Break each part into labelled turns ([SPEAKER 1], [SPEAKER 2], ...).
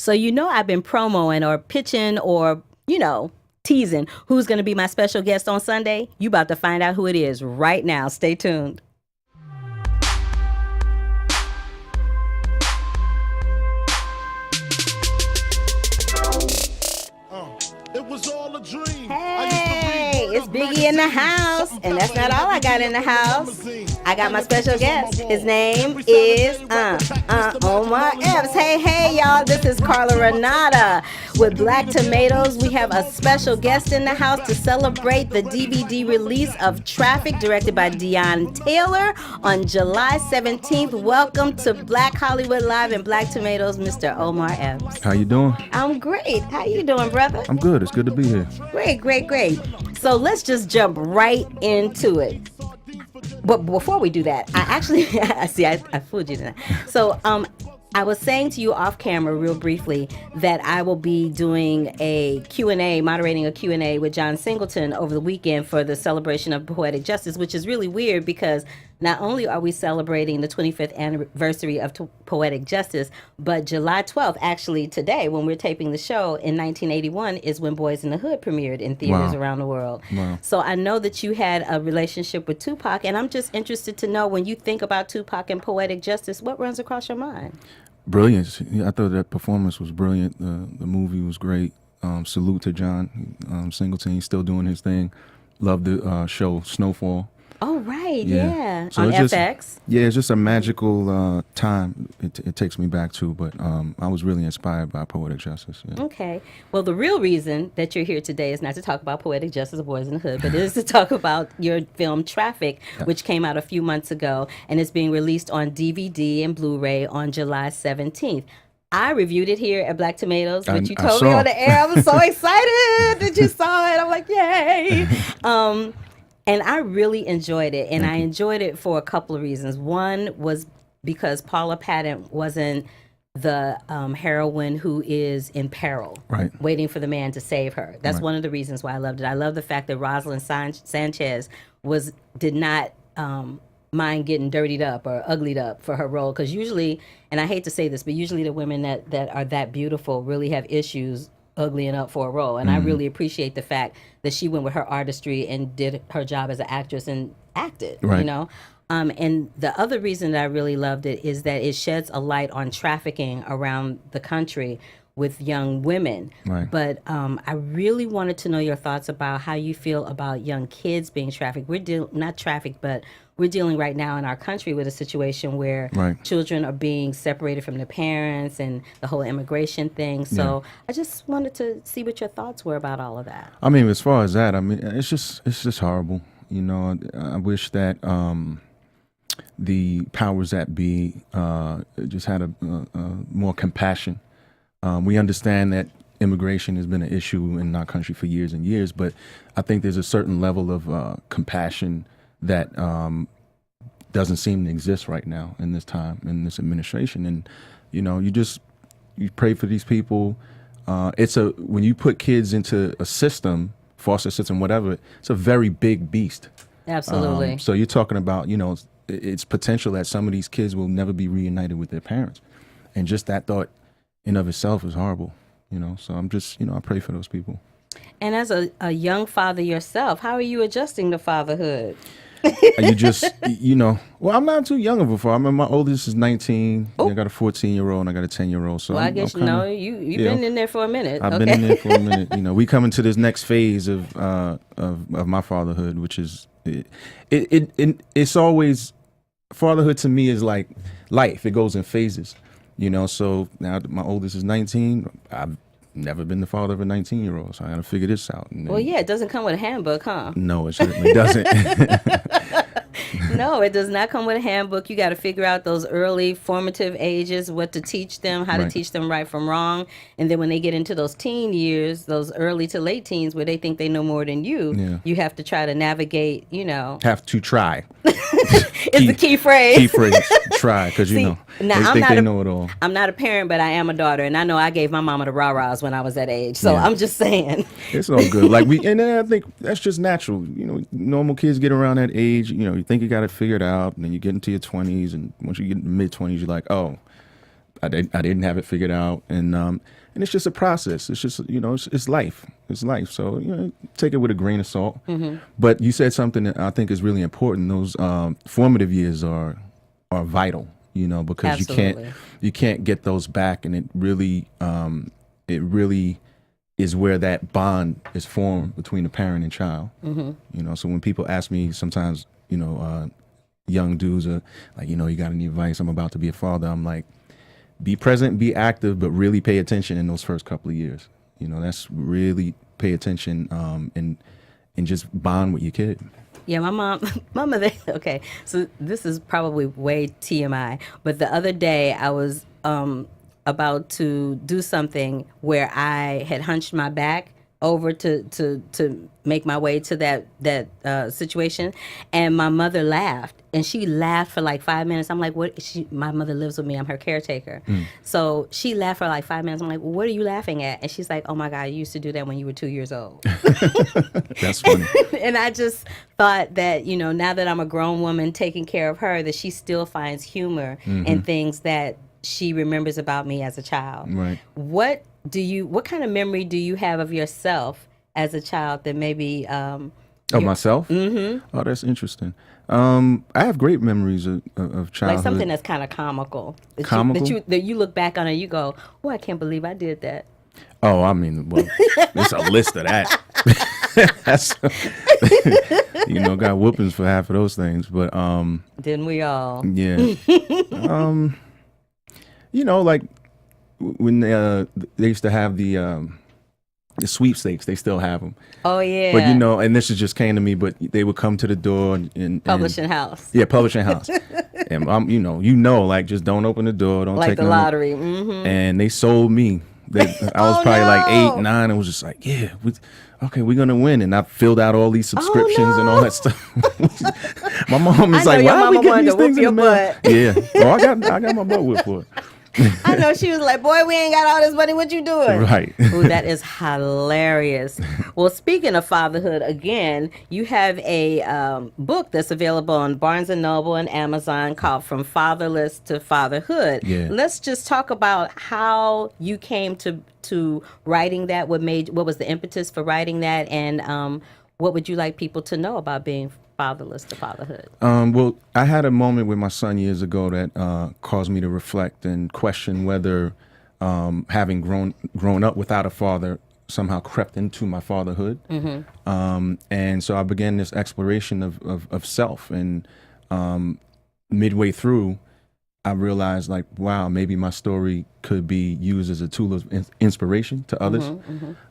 [SPEAKER 1] So I've been promoing or pitching or, teasing who's going to be my special guest on Sunday. You about to find out who it is right now. Stay tuned.
[SPEAKER 2] It was all a dream.
[SPEAKER 1] Hey, it's Biggie in the house. And that's not all I got in the house. I got my special guest. His name is Omar Epps. Hey, y'all. This is Carla Renata with Black Tomatoes. We have a special guest in the house to celebrate the DVD release of Traffic, directed by Dion Taylor on July 17th. Welcome to Black Hollywood Live and Black Tomatoes, Mr. Omar Epps.
[SPEAKER 3] How you doing?
[SPEAKER 1] I'm great. How you doing, brother?
[SPEAKER 3] I'm good. It's good to be here.
[SPEAKER 1] Great. So let's just jump right into it. But before we do that, I fooled you tonight. So I was saying to you off camera real briefly that I will be doing a Q&A, moderating a Q&A with John Singleton over the weekend for the celebration of Poetic Justice, which is really weird because not only are we celebrating the 25th anniversary of Poetic Justice, but July 12th, actually today, when we're taping the show in 1981, is when Boys in the Hood premiered in theaters around the world.
[SPEAKER 3] Wow.
[SPEAKER 1] So I know that you had a relationship with Tupac, and I'm just interested to know, when you think about Tupac and Poetic Justice, what runs across your mind?
[SPEAKER 3] Brilliant. I thought that performance was brilliant. The movie was great. Salute to John Singleton. He's still doing his thing. Love the show Snowfall.
[SPEAKER 1] Oh, right. Yeah.
[SPEAKER 3] So
[SPEAKER 1] on
[SPEAKER 3] it's
[SPEAKER 1] FX.
[SPEAKER 3] It's just a magical time it takes me back to. But I was really inspired by Poetic Justice. Yeah.
[SPEAKER 1] Okay. Well, the real reason that you're here today is not to talk about Poetic Justice of Boys in the Hood, but it is to talk about your film Traffic, which came out a few months ago and is being released on DVD and Blu-ray on July 17th. I reviewed it here at Black Tomatoes, which you told me on the air. I was so excited that you saw it. I'm like, yay. And I really enjoyed it, and I enjoyed it for a couple of reasons. One was because Paula Patton wasn't the heroine who is in peril, waiting for the man to save her. That's one of the reasons why I loved it. I love the fact that Rosalind Sanchez did not mind getting dirtied up or uglied up for her role, because usually, and I hate to say this, but usually the women that are that beautiful really have issues uglying up for a role. And I really appreciate the fact that she went with her artistry and did her job as an actress and acted, and the other reason that I really loved it is that it sheds a light on trafficking around the country with young women. But I really wanted to know your thoughts about how you feel about young kids being trafficked. Not trafficked, but we're dealing right now in our country with a situation where children are being separated from their parents and the whole immigration thing. So I just wanted to see what your thoughts were about all of that.
[SPEAKER 3] I mean, as far as that, it's just horrible. I wish that the powers that be just had a more compassion. We understand that immigration has been an issue in our country for years and years, but I think there's a certain level of compassion that doesn't seem to exist right now in this time, in this administration. And you pray for these people. When you put kids into a system, foster system, whatever, it's a very big beast.
[SPEAKER 1] Absolutely.
[SPEAKER 3] So you're talking about, it's potential that some of these kids will never be reunited with their parents, and just that thought in of itself is horrible. So I'm just, I pray for those people.
[SPEAKER 1] And as a young father yourself, how are you adjusting to fatherhood?
[SPEAKER 3] You just, well, I'm not too young of a father. My oldest is 19. I got a 14-year-old and I got a 10-year-old. So
[SPEAKER 1] well, I guess you've been in there for a minute.
[SPEAKER 3] I've been in there for a minute. We come into this next phase of my fatherhood, which is it's always, fatherhood to me is like life. It goes in phases. So now my oldest is 19. I've never been the father of a 19-year-old, so I got to figure this out.
[SPEAKER 1] Well, it doesn't come with a handbook, huh?
[SPEAKER 3] No, it certainly doesn't.
[SPEAKER 1] No, it does not come with a handbook. You got to figure out those early formative ages, what to teach them, how to teach them right from wrong. And then when they get into those teen years, those early to late teens where they think they know more than you, you have to try to navigate,
[SPEAKER 3] Have to try.
[SPEAKER 1] It's the key phrase.
[SPEAKER 3] Key phrase. Try, because they think they know it all.
[SPEAKER 1] I'm not a parent, but I am a daughter, and I know I gave my mama the rah-rahs when I was that age. So I'm just saying.
[SPEAKER 3] It's all good. And then I think that's just natural. Normal kids get around that age. You think you got it figured out, and then you get into your 20s, and once you get in the mid-20s, you're like, oh, I didn't have it figured out, and it's just a process. It's just it's life. It's life. So take it with a grain of salt. But you said something that I think is really important. Those formative years are vital. Because
[SPEAKER 1] Absolutely.
[SPEAKER 3] you can't get those back, and it really is where that bond is formed between the parent and child. So when people ask me sometimes, young dudes are like, you got any advice? I'm about to be a father. I'm like, be present, be active, but really pay attention in those first couple of years. That's really pay attention and just bond with your kid.
[SPEAKER 1] Yeah, my mother. Okay, so this is probably way TMI, but the other day I was about to do something where I had hunched my back over to make my way to that situation, and my mother laughed, and she laughed for like 5 minutes. I'm like, what? My mother lives with me. I'm her caretaker. So she laughed for like 5 minutes. I'm like, well, what are you laughing at? And she's like, oh my God, you used to do that when you were 2 years old.
[SPEAKER 3] That's funny.
[SPEAKER 1] And I just thought that, now that I'm a grown woman taking care of her, that she still finds humor in things that she remembers about me as a child.
[SPEAKER 3] Right.
[SPEAKER 1] What kind of memory do you have of yourself as a child that maybe
[SPEAKER 3] myself? Oh, that's interesting. I have great memories of childhood.
[SPEAKER 1] like something that's kind of comical.
[SPEAKER 3] Comical?
[SPEAKER 1] That you look back on and you go, oh, I can't believe I did that.
[SPEAKER 3] Oh, I mean, well, there's a list of that. That's, got whoopings for half of those things, but
[SPEAKER 1] Didn't we all?
[SPEAKER 3] yeah. Like when they used to have the sweepstakes, they still have them.
[SPEAKER 1] Oh yeah.
[SPEAKER 3] But and this just came to me, but they would come to the door and
[SPEAKER 1] Publishing house.
[SPEAKER 3] Yeah, publishing house. And like, just don't open the door, don't
[SPEAKER 1] Like
[SPEAKER 3] take
[SPEAKER 1] the
[SPEAKER 3] nothing.
[SPEAKER 1] lottery.
[SPEAKER 3] And they sold me. I was probably like 8, 9, and was just like, yeah, okay, we're gonna win. And I filled out all these subscriptions and all that stuff. My mom is like, why are we getting these things in the mail? Yeah. Oh, I got my butt whipped for it.
[SPEAKER 1] I know, she was like, boy, we ain't got all this money. What you doing?
[SPEAKER 3] Right.
[SPEAKER 1] Ooh, that is hilarious. Well, speaking of fatherhood, again, you have a book that's available on Barnes & Noble and Amazon called From Fatherless to Fatherhood.
[SPEAKER 3] Yeah.
[SPEAKER 1] Let's just talk about how you came to writing that, what was the impetus for writing that, and what would you like people to know about being fatherless to fatherhood?
[SPEAKER 3] Well, I had a moment with my son years ago that caused me to reflect and question whether having grown up without a father somehow crept into my fatherhood. And so I began this exploration of self. And midway through, I realized, like, wow, maybe my story could be used as a tool of inspiration to others.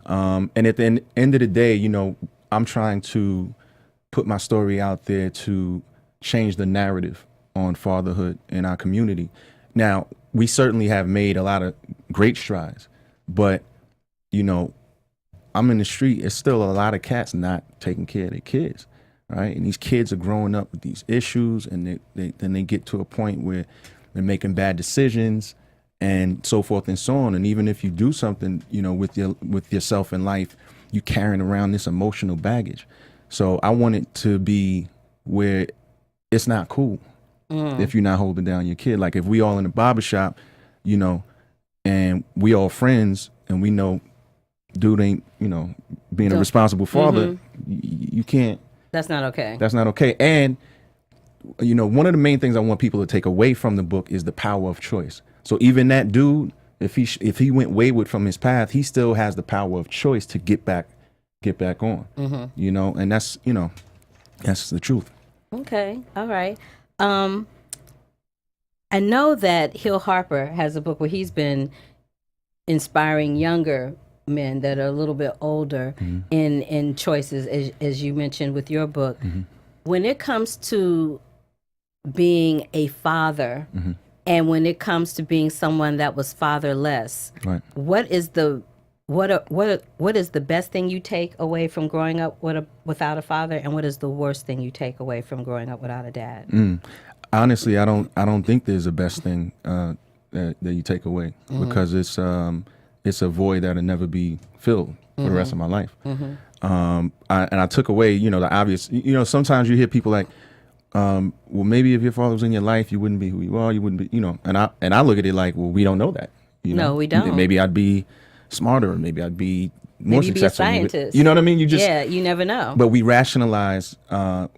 [SPEAKER 3] And at the end of the day, I'm trying to put my story out there to change the narrative on fatherhood in our community. Now, we certainly have made a lot of great strides, but, I'm in the street. It's still a lot of cats not taking care of their kids, right? And these kids are growing up with these issues, and then they get to a point where they're making bad decisions and so forth and so on. And even if you do something, with yourself in life, you carrying around this emotional baggage. So I want it to be where it's not cool if you're not holding down your kid. Like, if we all in a barbershop, and we all friends, and we know dude ain't, being a responsible father, you can't.
[SPEAKER 1] That's not okay.
[SPEAKER 3] That's not okay. And, one of the main things I want people to take away from the book is the power of choice. So even that dude, if he went wayward from his path, he still has the power of choice to get back on, and that's the truth.
[SPEAKER 1] Okay. All right. I know that Hill Harper has a book where he's been inspiring younger men that are a little bit older in choices, as you mentioned with your book. When it comes to being a father, and when it comes to being someone that was fatherless,
[SPEAKER 3] Right.
[SPEAKER 1] what is the best thing you take away from growing up without a father, and what is the worst thing you take away from growing up without a dad?
[SPEAKER 3] Honestly, I don't think there's a best thing that you take away, because it's a void that'll never be filled for the rest of my life. And I took away, the obvious. Sometimes you hear people like, well, maybe if your father was in your life, you wouldn't be who you are. You wouldn't be, and I look at it like, well, we don't know that.
[SPEAKER 1] No, we don't.
[SPEAKER 3] Maybe I'd be smarter. Maybe I'd be more
[SPEAKER 1] Maybe be a
[SPEAKER 3] successful.
[SPEAKER 1] scientist.
[SPEAKER 3] You know what I mean?
[SPEAKER 1] Yeah, you never know.
[SPEAKER 3] But we rationalize our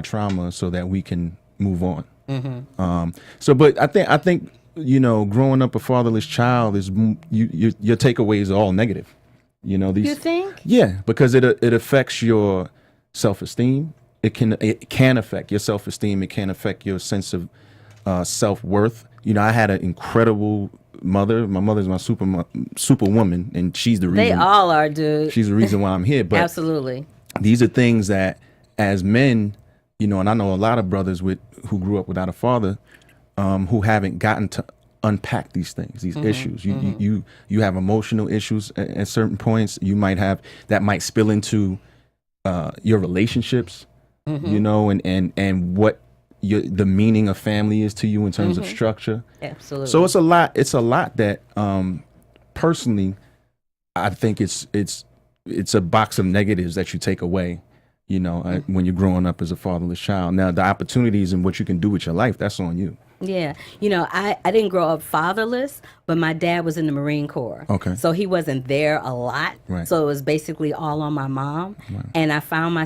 [SPEAKER 3] trauma so that we can move on. But I think growing up a fatherless child is your takeaways are all negative.
[SPEAKER 1] You think?
[SPEAKER 3] Yeah, because it affects your self-esteem. It can affect your self-esteem. It can affect your sense of self-worth. I had an incredible mother. My mother's my superwoman, and she's the reason.
[SPEAKER 1] They all are, dude.
[SPEAKER 3] She's the reason why I'm here. But
[SPEAKER 1] absolutely,
[SPEAKER 3] these are things that, as men, and I know a lot of brothers who grew up without a father, who haven't gotten to unpack these things, these issues. You have emotional issues at certain points. You might have that might spill into your relationships, and what the meaning of family is to you in terms of structure.
[SPEAKER 1] Absolutely.
[SPEAKER 3] So it's a lot that personally I think it's a box of negatives that you take away, when you're growing up as a fatherless child. Now the opportunities and what you can do with your life, that's on you.
[SPEAKER 1] Yeah. I didn't grow up fatherless, but my dad was in the Marine Corps.
[SPEAKER 3] Okay.
[SPEAKER 1] So he wasn't there a lot.
[SPEAKER 3] Right.
[SPEAKER 1] So it was basically all on my mom. Right. And I found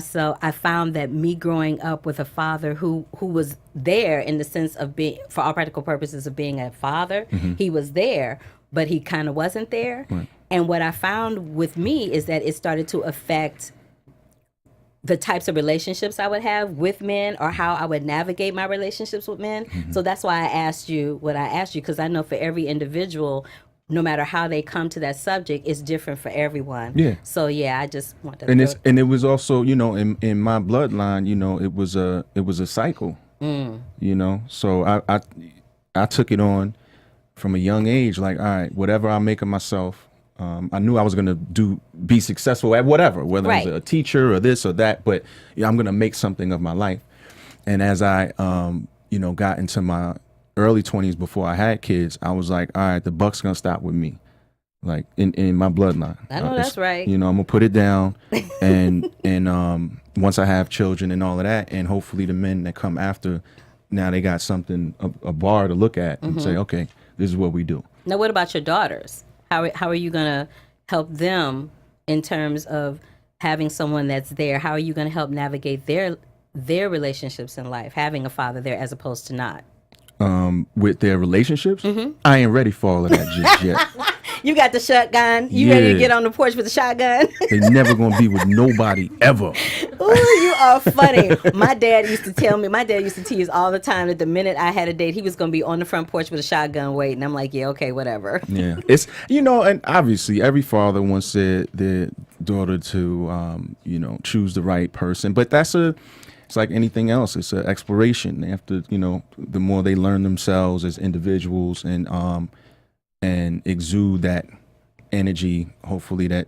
[SPEAKER 1] that me growing up with a father who was there in the sense of being, for all practical purposes of being a father, he was there, but he kind of wasn't there. Right. And what I found with me is that it started to affect the types of relationships I would have with men, or how I would navigate my relationships with men. So that's why I asked you what I asked you, because I know for every individual, no matter how they come to that subject, it's different for everyone. Yeah. So yeah, I just want to.
[SPEAKER 3] And it was also, in my bloodline, it was a cycle. So I took it on from a young age. Like, all right, whatever I make of myself. I knew I was going to be successful at whatever, whether I was a teacher or this or that, but I'm going to make something of my life. And as I, got into my early 20s before I had kids, I was like, all right, the buck's going to stop with me, like in my bloodline.
[SPEAKER 1] I know that's right.
[SPEAKER 3] I'm going to put it down and once I have children and all of that, and hopefully the men that come after, now they got something, a bar to look at and say, okay, this is what we do.
[SPEAKER 1] Now, what about your daughters? How are you going to help them in terms of having someone that's there? How are you going to help navigate their relationships in life, having a father there as opposed to not?
[SPEAKER 3] With their relationships? I ain't ready for all of that just yet.
[SPEAKER 1] You got the shotgun? You ready to get on the porch with the shotgun?
[SPEAKER 3] They never going to be with nobody ever.
[SPEAKER 1] Ooh, you are funny. My dad used to tease all the time that the minute I had a date, he was going to be on the front porch with a shotgun waiting. I'm like, yeah, okay, whatever.
[SPEAKER 3] Yeah. It's, and obviously every father wants their daughter to, choose the right person. But it's like anything else. It's an exploration. They have to, the more they learn themselves as individuals and exude that energy, hopefully that,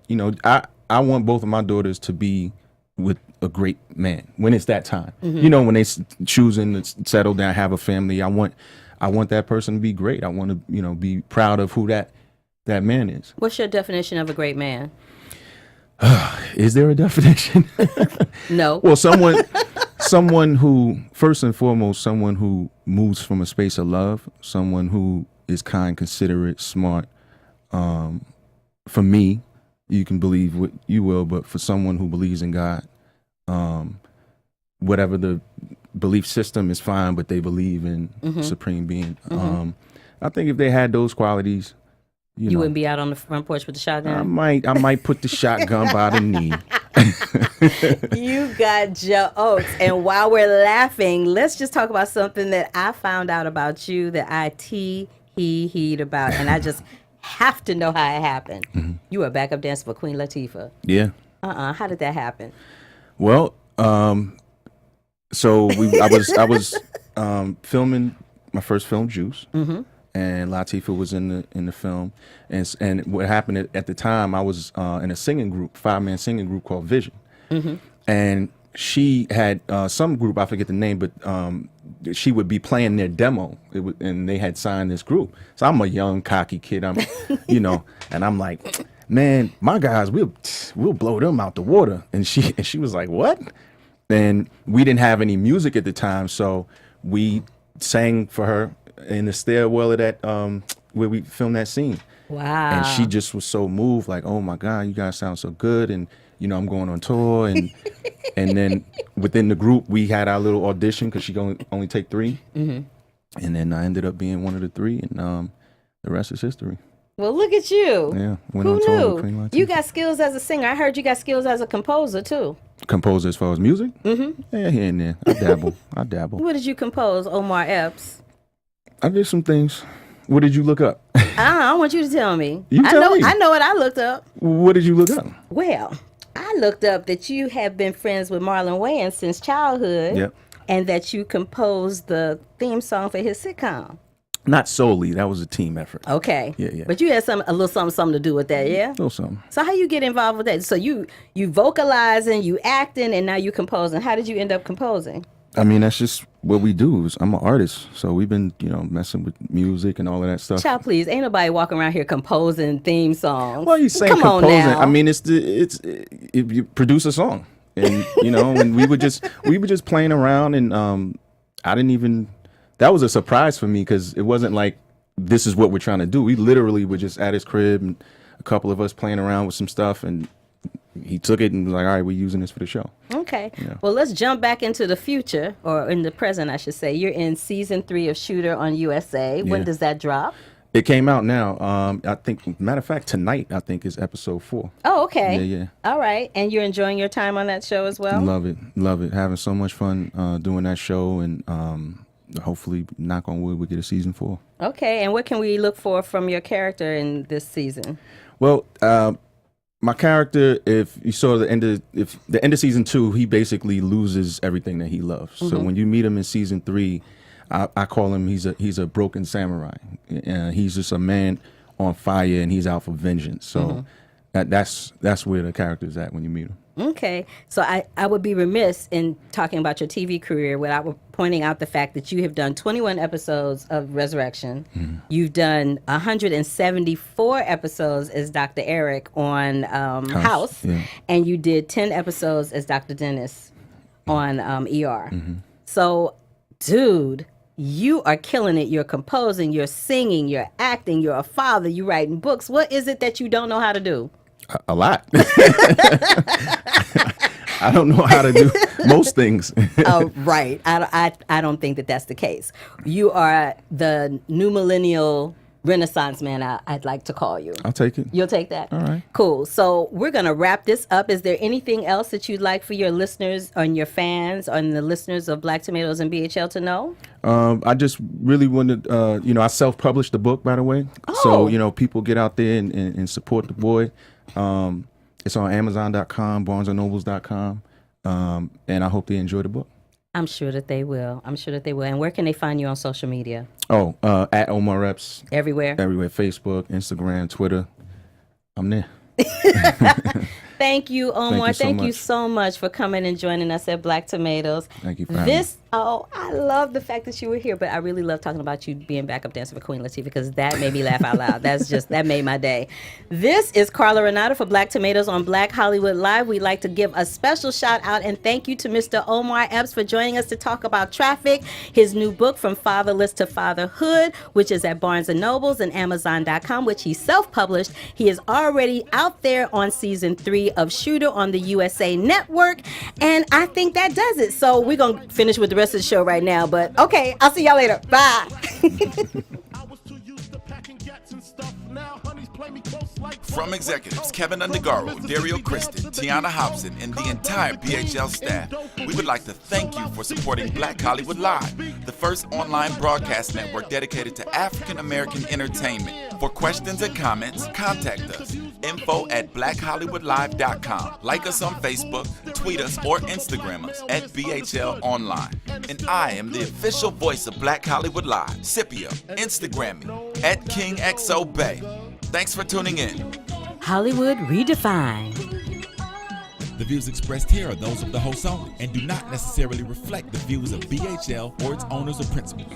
[SPEAKER 3] I want both of my daughters to be with a great man when it's that time. When they choosing to settle down, have a family, I want that person to be great. I want to, be proud of who that man is.
[SPEAKER 1] What's your definition of a great man?
[SPEAKER 3] Is there a definition?
[SPEAKER 1] No.
[SPEAKER 3] Well, someone who, first and foremost, someone who moves from a space of love, someone who is kind, considerate, smart. For me, you can believe what you will, but for someone who believes in God, whatever the belief system is fine, but they believe in supreme being. I think if they had those qualities, you
[SPEAKER 1] wouldn't be out on the front porch with the shotgun?
[SPEAKER 3] I might put the shotgun by the knee.
[SPEAKER 1] You got jokes. And while we're laughing, let's just talk about something that I found out about you that I he'd about, and I just have to know how it happened. You were a backup dancer for Queen Latifah.
[SPEAKER 3] Yeah.
[SPEAKER 1] How did that happen?
[SPEAKER 3] Well, so I was filming my first film, Juice. And Latifah was in the film, and what happened at the time, I was in a singing group, 5-man singing group called Vision, and she had some group, I forget the name, but she would be playing their demo, and they had signed this group. So I'm a young cocky kid, I'm, and I'm like, man, my guys, we'll blow them out the water, and she was like, what? And we didn't have any music at the time, so we sang for her in the stairwell of that where we filmed that scene.
[SPEAKER 1] Wow.
[SPEAKER 3] And she just was so moved, like, oh my God, you guys sound so good. And, you know, I'm going on tour. And and then within the group, we had our little audition because she can only take 3. And then I ended up being one of the 3. And the rest is history.
[SPEAKER 1] Well, look at you.
[SPEAKER 3] Yeah.
[SPEAKER 1] Who
[SPEAKER 3] on tour with Queen
[SPEAKER 1] knew?
[SPEAKER 3] Latifah.
[SPEAKER 1] You got skills as a singer. I heard you got skills as a composer, too.
[SPEAKER 3] Composer as far as music? Yeah, here and there. I dabble.
[SPEAKER 1] What did you compose, Omar Epps?
[SPEAKER 3] I did some things. What did you look up?
[SPEAKER 1] I want you to tell me.
[SPEAKER 3] You tell me.
[SPEAKER 1] I know what I looked up.
[SPEAKER 3] What did you look up?
[SPEAKER 1] Well, I looked up that you have been friends with Marlon Wayans since childhood.
[SPEAKER 3] Yep.
[SPEAKER 1] And that you composed the theme song for his sitcom.
[SPEAKER 3] Not solely. That was a team effort.
[SPEAKER 1] Okay.
[SPEAKER 3] Yeah.
[SPEAKER 1] But you had a little something to do with that, yeah?
[SPEAKER 3] A little something.
[SPEAKER 1] So how you get involved with that? So you vocalizing, you acting, and now you composing. How did you end up composing?
[SPEAKER 3] I mean, that's just what we do. I'm an artist, so we've been, messing with music and all of that stuff.
[SPEAKER 1] Child, please, ain't nobody walking around here composing theme songs.
[SPEAKER 3] Well, you say
[SPEAKER 1] Come on
[SPEAKER 3] composing.
[SPEAKER 1] now.
[SPEAKER 3] I mean, it's if you produce a song, and and we were just playing around, and I didn't even. That was a surprise for me because it wasn't like this is what we're trying to do. We literally were just at his crib and a couple of us playing around with some stuff, and he took it and was like, all right, we're using this for the show.
[SPEAKER 1] Okay.
[SPEAKER 3] Yeah.
[SPEAKER 1] Well, let's jump back into the future, or in the present, I should say. You're in season 3 of Shooter on USA. When
[SPEAKER 3] Yeah.
[SPEAKER 1] does that drop?
[SPEAKER 3] It came out now. I think, matter of fact, tonight, I think, is episode 4.
[SPEAKER 1] Oh, okay.
[SPEAKER 3] Yeah.
[SPEAKER 1] All right. And you're enjoying your time on that show as well?
[SPEAKER 3] Love it. Having so much fun doing that show, and hopefully, knock on wood, we get a season 4.
[SPEAKER 1] Okay. And what can we look for from your character in this season?
[SPEAKER 3] Well, my character, if you saw the end of season 2, he basically loses everything that he loves. So when you meet him in season 3, I call him he's a broken samurai. He's just a man on fire, and he's out for vengeance. So that's where the character's at when you meet him.
[SPEAKER 1] Okay. So I would be remiss in talking about your TV career without pointing out the fact that you have done 21 episodes of Resurrection. You've done 174 episodes as Dr. Eric on House.
[SPEAKER 3] Yeah.
[SPEAKER 1] And you did 10 episodes as Dr. Dennis on ER. So, dude, you are killing it. You're composing, you're singing, you're acting, you're a father, you're writing books. What is it that you don't know how to do?
[SPEAKER 3] A lot. I don't know how to do most things.
[SPEAKER 1] Oh, right. I don't think that that's the case. You are the new millennial Renaissance man, I'd like to call you.
[SPEAKER 3] I'll take it.
[SPEAKER 1] You'll take that?
[SPEAKER 3] All right.
[SPEAKER 1] Cool. So we're going to wrap this up. Is there anything else that you'd like for your listeners and your fans and the listeners of Black Tomatoes and BHL to know?
[SPEAKER 3] I just really wanted, I self-published the book, by the way.
[SPEAKER 1] Oh.
[SPEAKER 3] So, people get out there and support the boy. It's on Amazon.com, BarnesandNobles.com, and I hope they enjoy the book.
[SPEAKER 1] I'm sure that they will. And where can they find you on social media?
[SPEAKER 3] Oh, at Omar Epps.
[SPEAKER 1] Everywhere?
[SPEAKER 3] Everywhere. Facebook, Instagram, Twitter. I'm there.
[SPEAKER 1] Thank you, Omar.
[SPEAKER 3] Thank you
[SPEAKER 1] Thank you so much for coming and joining us at Black Tomatoes.
[SPEAKER 3] Thank you for having me.
[SPEAKER 1] I love the fact that you were here, but I really love talking about you being backup dancer for Queen Latifah because that made me laugh out loud. That made my day. This is Carla Renata for Black Tomatoes on Black Hollywood Live. We'd like to give a special shout out and thank you to Mr. Omar Epps for joining us to talk about Traffic, his new book From Fatherless to Fatherhood, which is at Barnes & Nobles and Amazon.com, which he self-published. He is already out there on season 3 of Shooter on the USA Network, and I think that does it. So we're going to finish with the rest of the show right now, but okay, I'll see y'all later. Bye.
[SPEAKER 2] I was too used to packing gats and stuff. Now honeys play me close like
[SPEAKER 4] From executives Keven Undergaro, Dario Kristen, Tiana Hobson, and the entire BHL staff, we would like to thank you for supporting Black Hollywood Live, the first online broadcast network dedicated to African American entertainment. For questions and comments, contact us. info@blackhollywoodlive.com. Like us on Facebook, tweet us, or Instagram us at BHL Online. And I am the official voice of Black Hollywood Live, Scipio. Instagram me at KingXOBay. Thanks for tuning in.
[SPEAKER 1] Hollywood Redefined.
[SPEAKER 5] The views expressed here are those of the host only and do not necessarily reflect the views of BHL or its owners or principals.